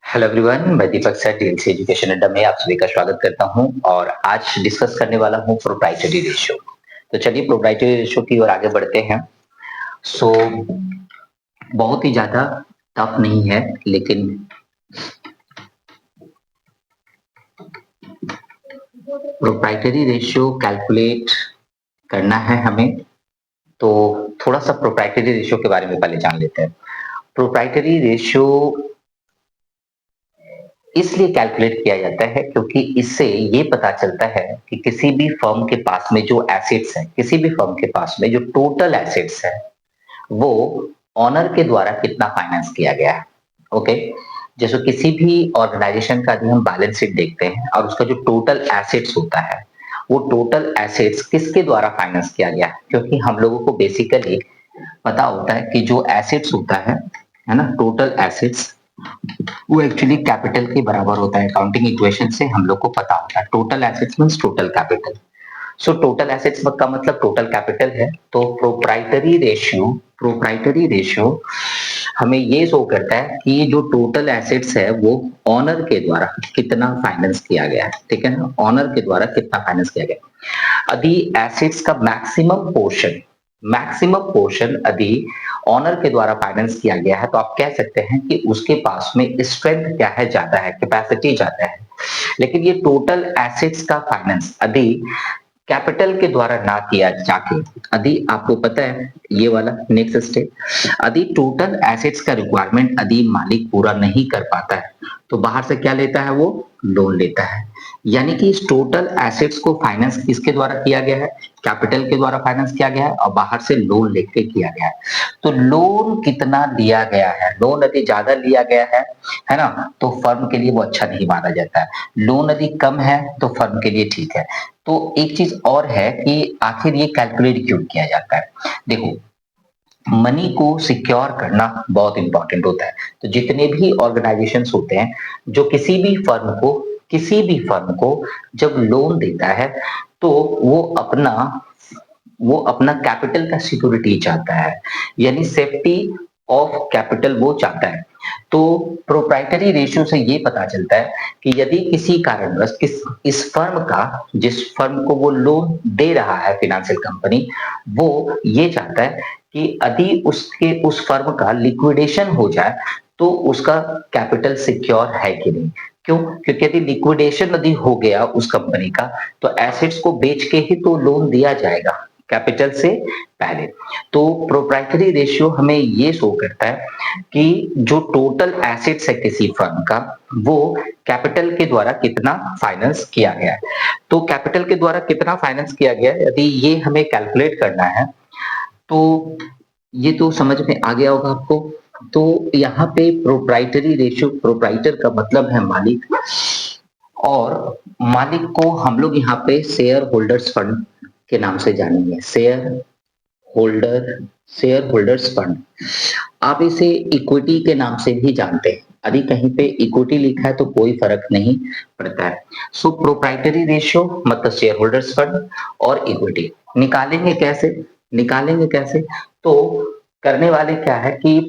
Hello everyone, मैं दीपक sir DLC education अड्डा में आप सभी का स्वागत करता हूं और आज डिस्कस करने वाला हूं प्रोप्राइटरी रेशियो। तो चलिए प्रोप्राइटरी रेशियो की ओर आगे बढ़ते हैं। सो बहुत ही ज़्यादा टफ नहीं है, लेकिन प्रोप्राइटरी रेशियो कैलकुलेट करना है हमें, तो थोड़ा सा प्रोप्राइटरी रेशियो के बारे में पहले जान लेते हैं। प्रोप्राइटरी रेशियो इसलिए कैलकुलेट किया जाता है क्योंकि इससे ये पता चलता है कि किसी भी फर्म के पास में जो एसेट्स हैं, किसी भी फर्म के पास में जो टोटल एसेट्स है, वो ऑनर के द्वारा कितना फाइनेंस किया गया है। ओके, जैसे किसी भी ऑर्गेनाइजेशन का यदि हम बैलेंस शीट देखते हैं और उसका जो टोटल एसेट्स होता है, वो टोटल एसेट्स किसके द्वारा फाइनेंस किया गया है, क्योंकि हम लोगों को बेसिकली पता होता है कि जो एसेट्स होता है ना, टोटल एसेट्स वो एक्चुअली कैपिटल के बराबर होता है। अकाउंटिंग इक्वेशन से हम लोग को पता होता है total assets means total capital. So total assets का मतलब टोटल कैपिटल है। तो प्रोप्राइटरी रेशियो हमें ये शो करता है कि जो टोटल एसेट्स है वो ऑनर के द्वारा कितना फाइनेंस किया गया है। ठीक है ना, ऑनर के द्वारा कितना फाइनेंस किया गया। यदि एसेट्स का मैक्सिमम पोर्शन यदि ऑनर के द्वारा फाइनेंस किया गया है, तो आप कह सकते हैं कि उसके पास में स्ट्रेंथ क्या है, ज्यादा है, कैपेसिटी ज्यादा है। लेकिन ये टोटल एसेट्स का फाइनेंस यदि कैपिटल के द्वारा ना किया जाके, यदि आपको पता है ये वाला नेक्स्ट स्टेप, यदि टोटल एसेट्स का रिक्वायरमेंट यदि मालिक पूरा नहीं कर पाता है, तो बाहर से क्या लेता है, वो लोन लेता है। यानी कि इस टोटल एसेट्स को फाइनेंस किसके द्वारा किया गया है, कैपिटल के द्वारा फाइनेंस किया गया है और बाहर से लोन लेके किया गया है। तो लोन कितना लिया गया है, लोन यदि ज्यादा लिया गया है ना, तो फर्म के लिए वो अच्छा नहीं माना जाता है। लोन यदि कम है तो फर्म के लिए ठीक है। तो एक चीज और है कि आखिर ये कैलकुलेट क्यों किया जाता है। देखो, मनी को सिक्योर करना बहुत इंपॉर्टेंट होता है। तो जितने भी ऑर्गेनाइजेशंस होते हैं, जो किसी भी फर्म को जब लोन देता है, तो वो अपना कैपिटल का सिक्योरिटी चाहता है, यानी सेफ्टी ऑफ कैपिटल वो चाहता है। तो प्रोप्राइटरी रेशियो से ये पता चलता है कि यदि किसी कारणवश इस फर्म का, जिस फर्म को वो लोन दे रहा है फिनेंशियल कंपनी, वो ये चाहता है कि यदि उस फर्म का लिक्विडेशन हो जाए, तो उसका कैपिटल सिक्योर है कि नहीं। क्यों? क्योंकि यदि लिक्विडेशन यदि हो गया उस कंपनी का, तो एसेट्स को बेच के ही तो लोन दिया जाएगा कैपिटल से पहले। तो प्रोप्राइटरी रेशियो हमें ये शो करता है कि जो टोटल एसेट्स है किसी फर्म का, वो कैपिटल के द्वारा कितना फाइनेंस किया गया है। तो कैपिटल के द्वारा कितना फाइनेंस किया गया है, यदि ये हमें कैलकुलेट करना है, तो ये तो समझ में आ गया होगा आपको। तो यहाँ पे प्रोप्राइटरी रेशियो, प्रोप्राइटर का मतलब है मालिक, और मालिक को हम लोग यहाँ पे शेयर होल्डर्स फंड के नाम से जानेंगे। शेयर होल्डर्स फंड, आप इसे इक्विटी के नाम से भी जानते हैं। यदि कहीं पे इक्विटी लिखा है तो कोई फर्क नहीं पड़ता है। सो प्रोप्राइटरी रेशियो मतलब शेयर होल्डर्स फंड और इक्विटी निकालेंगे कैसे। तो करने वाले क्या है कि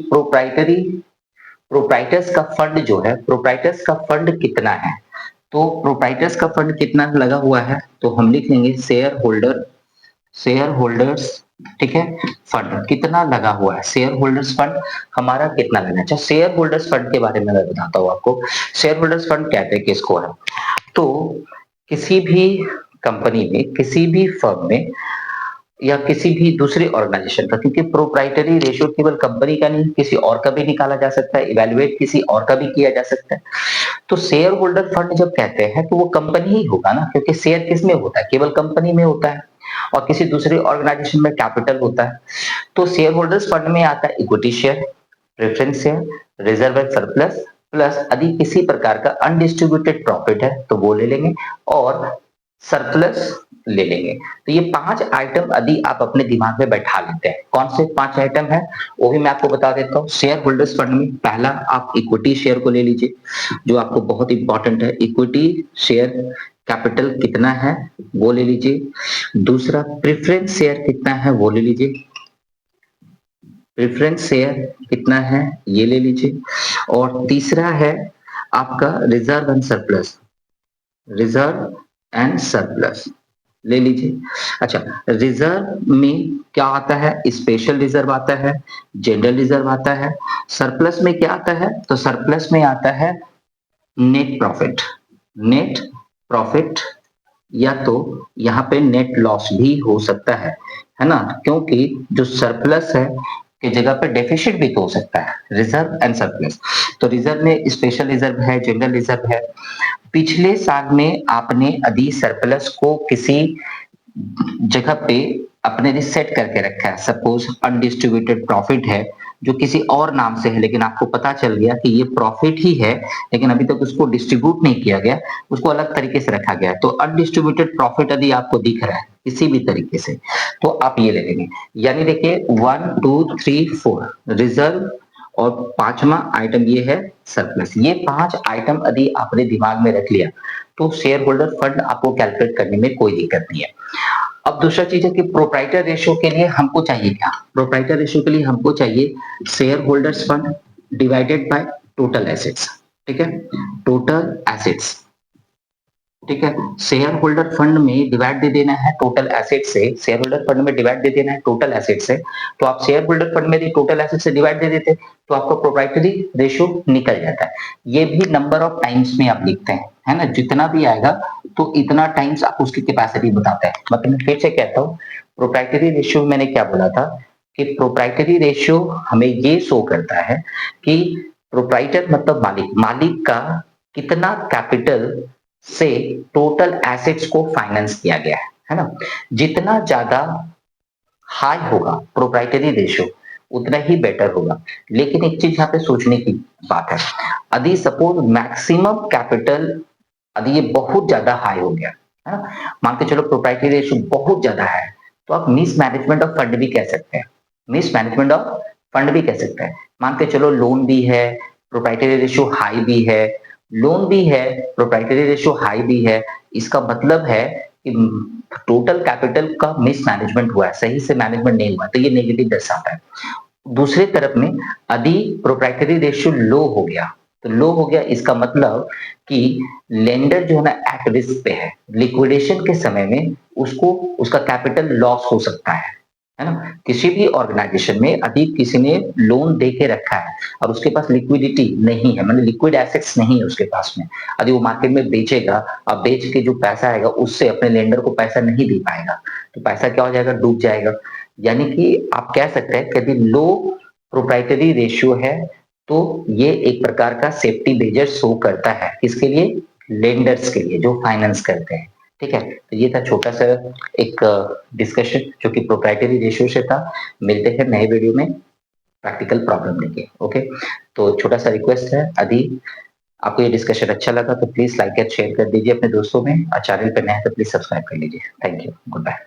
प्रोप्राइटर्स का फंड जो है, प्रोप्राइटर्स का फंड कितना है, तो प्रोप्राइटर्स का फंड कितना लगा हुआ है, तो हम लिख लेंगे शेयर होल्डर्स। ठीक है, फंड कितना लगा हुआ है, शेयर होल्डर्स फंड हमारा कितना लगा। अच्छा, शेयर होल्डर्स फंड के बारे में मैं बताता हूँ आपको। शेयर होल्डर्स फंड कहते हैं किसको है, तो किसी भी कंपनी में, किसी भी फर्म में या किसी भी दूसरी ऑर्गेनाइजेशन का, क्योंकि प्रोप्राइटरी रेशियो केवल कंपनी का नहीं, किसी और का भी निकाला जा सकता है, इवेल्युएट किसी और का भी किया जा सकता है। तो शेयर होल्डर फंड जब कहते हैं तो वो कंपनी ही होगा ना, क्योंकि शेयर किस में होता है, केवल कंपनी में होता है, और किसी दूसरी ऑर्गेनाइजेशन में कैपिटल होता है। तो शेयर होल्डर्स फंड में आता है equity share, preference share, reserve and surplus, plus यदि किसी प्रकार का अनडिस्ट्रीब्यूटेड प्रॉफिट है तो वो ले लेंगे, और सरप्लस ले लेंगे। तो ये 5 आइटम यदि आप अपने दिमाग में बैठा लेते हैं, कौन से 5 आइटम है वो भी मैं आपको बता देता हूँ। शेयर होल्डर्स फंड में पहला आप इक्विटी शेयर को ले लीजिए, जो आपको बहुत इंपॉर्टेंट है। इक्विटी शेयर कैपिटल कितना है वो ले लीजिए। दूसरा प्रेफरेंस शेयर कितना है वो ले लीजिए, प्रेफरेंस शेयर कितना है ये ले लीजिए। और तीसरा है आपका reserve and surplus, reserve and surplus ले लीजिए। अच्छा, रिजर्व में क्या आता है? स्पेशल रिजर्व आता है, जनरल रिजर्व आता है। सरप्लस में क्या आता है? तो सरप्लस में आता है नेट प्रॉफिट, नेट प्रॉफिट, या तो यहाँ पे नेट लॉस भी हो सकता है ना? क्योंकि जो सरप्लस है की जगह पे डेफिसिट भी तो हो सकता है, रिजर्व एंड सरप्लस। तो रिजर्व में स्पेशल रिजर्व है, जनरल रिजर्व है। पिछले साल में आपने यदि सरप्लस को किसी जगह पे अपने लिए सेट करके रखा है, सपोज अनडिस्ट्रीब्यूटेड प्रॉफिट है जो किसी और नाम से है, लेकिन आपको पता चल गया कि ये प्रॉफिट ही है, लेकिन अभी तक उसको डिस्ट्रीब्यूट नहीं किया गया, उसको अलग तरीके से रखा गया है। तो अनडिस्ट्रीब्यूटेड प्रॉफिट यदि आपको दिख रहा है किसी भी तरीके से, तो आप ये ले लेंगे। यानी देखिए 1 2 3 4 रिजर्व और पांचवा आइटम ये है सरप्लस। ये 5 आइटम यदि आपने दिमाग में रख लिया तो शेयर होल्डर फंड आपको कैलकुलेट करने में कोई दिक्कत नहीं है। अब दूसरा चीज है कि प्रोप्राइटर रेशियो के लिए हमको चाहिए क्या? प्रोप्राइटर रेशियो के लिए हमको चाहिए share holders fund divided by total assets. ठीक है, टोटल एसेट्स। ठीक है, शेयर होल्डर फंड में डिवाइड दे देना है टोटल एसेट से, शेयर होल्डर फंड में डिवाइड दे देना है टोटल एसेट से। तो आप शेयर होल्डर फंड में टोटल एसेट से डिवाइड दे देते तो आपका प्रोप्राइटरी रेशियो निकल जाता है। ये भी नंबर ऑफ टाइम्स में आप लिखते हैं, है ना? जितना भी आएगा तो इतना टाइम्स आप उसकी कैपेसिटी बताते हैं। मतलब मैं फिर से कहता हूँ, प्रोप्राइटरी रेशियो मैंने क्या बोला था कि प्रोप्राइटरी रेशियो हमें ये शो करता है कि प्रोप्राइटर मतलब मालिक, मालिक का कितना कैपिटल से टोटल एसेट्स को फाइनेंस किया गया है ना? जितना ज्यादा हाई होगा प्रोप्राइटरी रेशियो उतना ही बेटर होगा। लेकिन एक चीज यहाँ पे सोचने की बात है, यदि सपोज मैक्सिमम कैपिटल यदि ये बहुत ज्यादा हाई हो गया, है ना? मान के चलो प्रोप्राइटरी रेशियो बहुत ज्यादा है, तो आप मिस मैनेजमेंट ऑफ फंड भी कह सकते हैं, मिस मैनेजमेंट ऑफ फंड भी कह सकते हैं। मान के चलो लोन भी है, प्रोप्राइटरी रेशियो हाई भी है, लोन भी है, प्रोप्राइटरी रेशियो हाई भी है। इसका मतलब है कि टोटल कैपिटल का मिस मैनेजमेंट हुआ है, सही से मैनेजमेंट नहीं हुआ, तो ये नेगेटिव दर्शाता है। दूसरी तरफ में यदि प्रोप्राइटरी रेशियो लो हो गया, तो लो हो गया इसका मतलब कि लेंडर जो है ना एट रिस्क पे है, लिक्विडेशन के समय में उसको उसका कैपिटल लॉस हो सकता है ना? किसी भी ऑर्गेनाइजेशन में यदि किसी ने लोन दे के रखा है और उसके पास लिक्विडिटी नहीं है, मतलब लिक्विड एसेट्स नहीं है उसके पास में, यदि वो मार्केट में बेचेगा और बेच के जो पैसा आएगा उससे अपने लेंडर को पैसा नहीं दे पाएगा, तो पैसा क्या हो जाएगा? डूब जाएगा। यानी कि आप कह सकते हैं कि यदि लो प्रोप्राइटरी रेशियो है तो ये एक प्रकार का सेफ्टी मेजर शो करता है, किसके लिए? लेंडर्स के लिए जो फाइनेंस करते हैं। ठीक है, तो ये था छोटा सा एक डिस्कशन जो कि प्रोप्राइटरी रेशियो से था। मिलते हैं नए वीडियो में प्रैक्टिकल प्रॉब्लम लेके। ओके, तो छोटा सा रिक्वेस्ट है, यदि आपको ये डिस्कशन अच्छा लगा तो प्लीज लाइक एंड शेयर कर दीजिए अपने दोस्तों में, और चैनल पर नए हैं तो प्लीज सब्सक्राइब कर लीजिए। Thank you, good bye.